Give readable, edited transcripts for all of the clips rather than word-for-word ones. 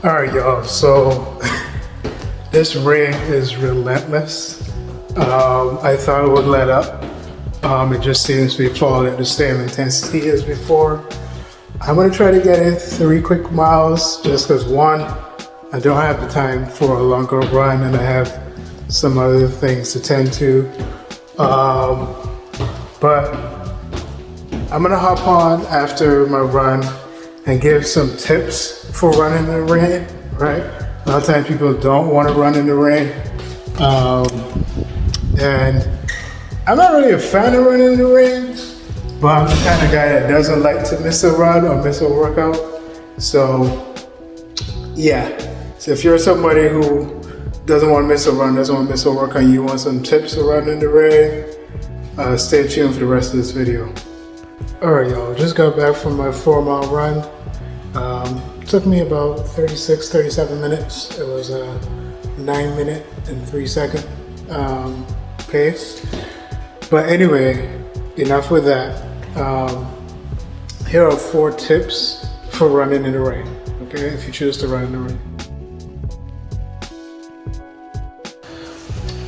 Alright y'all, so this rain is relentless. I thought it would let up. It just seems to be falling at the same intensity as before. I'm gonna try to get in 3 quick miles just because one, I don't have the time for a longer run and I have some other things to tend to. But I'm gonna hop on after my run and give some tips for running in the rain, right? A lot of times people don't want to run in the rain. And I'm not really a fan of running in the rain, but I'm the kind of guy that doesn't like to miss a run or miss a workout. So yeah, so if you're somebody who doesn't want to miss a run, doesn't want to miss a workout, you want some tips to run in the rain, stay tuned for the rest of this video. Alright y'all, just got back from my 4-mile run. Took me about 37 minutes. It was a 9-minute and 3-second pace. But anyway, enough with that. Here are 4 tips for running in the rain, okay, if you choose to run in the rain.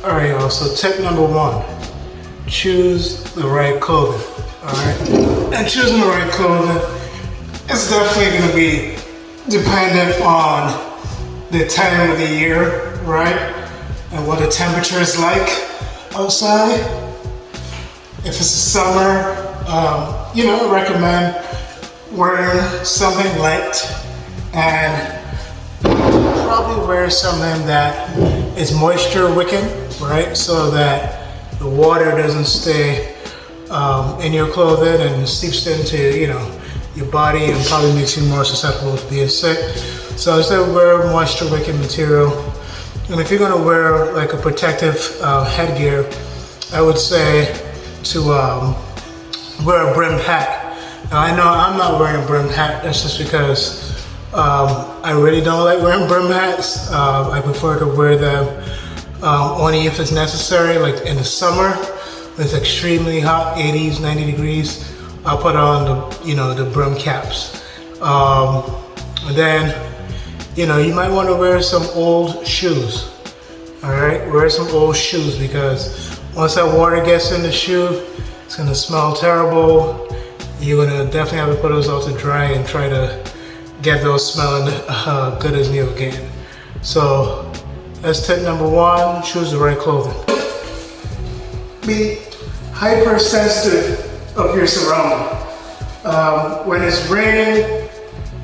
Alright y'all, so tip number 1, choose the right clothing. Alright, and choosing the right clothing is definitely going to be dependent on the time of the year, right? And what the temperature is like outside. If it's the summer, I recommend wearing something light and probably wear something that is moisture wicking, right? So that the water doesn't stay in your clothing and seeps into, your body and probably makes you more susceptible to being sick. So instead of wear moisture wicking material, and if you're gonna wear like a protective headgear, I would say to wear a brimmed hat. Now I know I'm not wearing a brimmed hat, that's just because I really don't like wearing brimmed hats. I prefer to wear them only if it's necessary, like in the summer, when it's extremely hot, 80s, 90 degrees. I'll put on the brim caps. And then, you might want to wear some old shoes. All right, wear some old shoes because once that water gets in the shoe, it's gonna smell terrible. You're gonna definitely have to put those out to dry and try to get those smelling good as new again. So that's tip number 1, choose the right clothing. Be hypersensitive of your surrounding. When it's raining,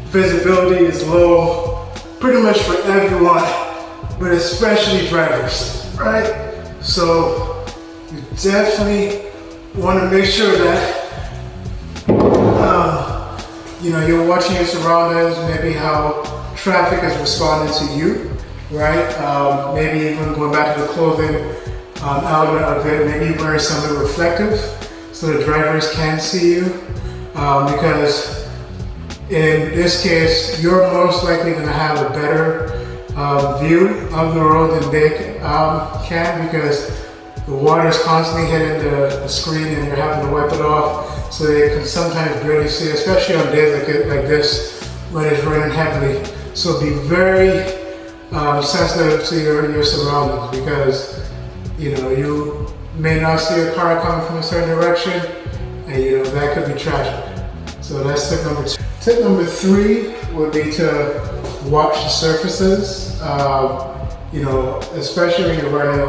visibility is low, pretty much for everyone, but especially drivers, right? So you definitely want to make sure that you're watching your surroundings, maybe how traffic is responding to you, right? Maybe even going back to the clothing element of it, maybe wear something reflective so the drivers can see you, because in this case, you're most likely going to have a better view of the road than they can, because the water is constantly hitting the screen and you're having to wipe it off, so they can sometimes barely see, especially on days like this when it's raining heavily. So be very sensitive to your surroundings, because you may not see a car coming from a certain direction, and that could be tragic. So that's tip number 2. Tip number 3 would be to watch the surfaces. Especially when you're running,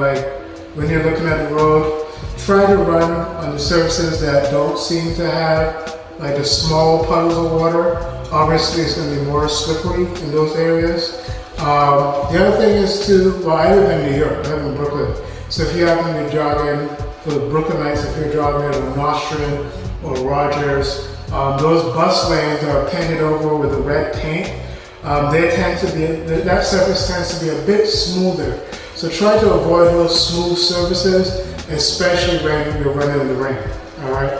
when you're looking at the road, try to run on the surfaces that don't seem to have the small puddles of water. Obviously it's going to be more slippery in those areas. The other thing is I live in New York, I live in Brooklyn. So if you happen to be jogging, for the Brooklynites, if you're jogging on Nostrand or Rogers, those bus lanes that are painted over with the red paint, that surface tends to be a bit smoother. So try to avoid those smooth surfaces, especially when you're running in the rain, all right?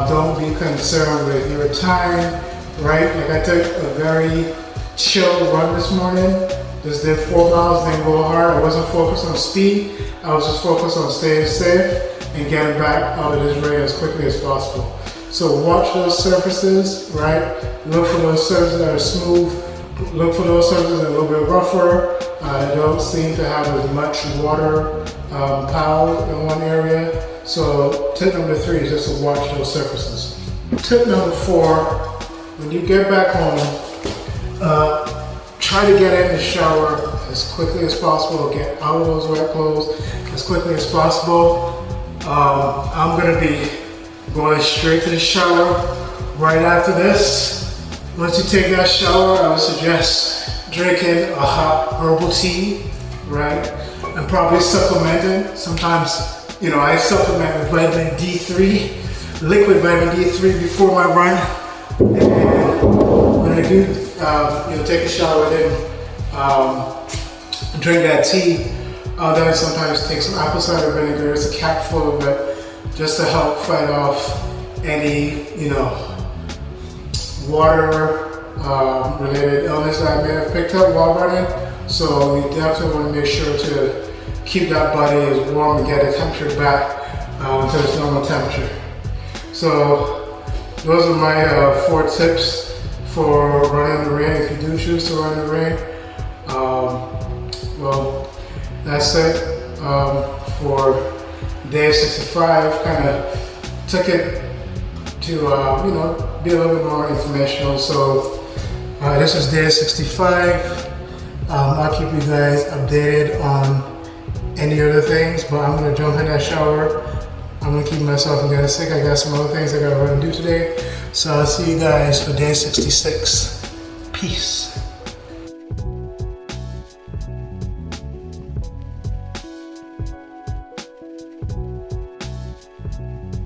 Don't be concerned with your time, right? Like I took a very chill run this morning. Just did 4 miles, didn't go hard. I wasn't focused on speed. I was just focused on staying safe and getting back out of this rain as quickly as possible. So watch those surfaces, right? Look for those surfaces that are smooth. look for those surfaces that are a little bit rougher. They don't seem to have as much water piled in one area. So tip number 3 is just to watch those surfaces. Tip number 4, when you get back home, try to get in the shower as quickly as possible, get out of those wet clothes as quickly as possible. I'm gonna be going straight to the shower right after this. Once you take that shower, I would suggest drinking a hot herbal tea, right? And probably supplementing. Sometimes, I supplement with vitamin D3, liquid vitamin D3 before my run. And when I do, take a shower, then drink that tea. Then sometimes take some apple cider vinegar, it's a cap full of it, just to help fight off any, water related illness that I may have picked up while running. So you definitely want to make sure to keep that body as warm and get the temperature back to its normal temperature. So those are my 4 tips for running in the rain if you do choose to run in the rain. Well, that's it for day 65. Kind of took it to be a little bit more informational. So this is day 65. I'll keep you guys updated on any other things, but I'm gonna jump in that shower. I'm gonna keep myself from getting sick. I got some other things I gotta run and do today. So I'll see you guys for day 66. Peace.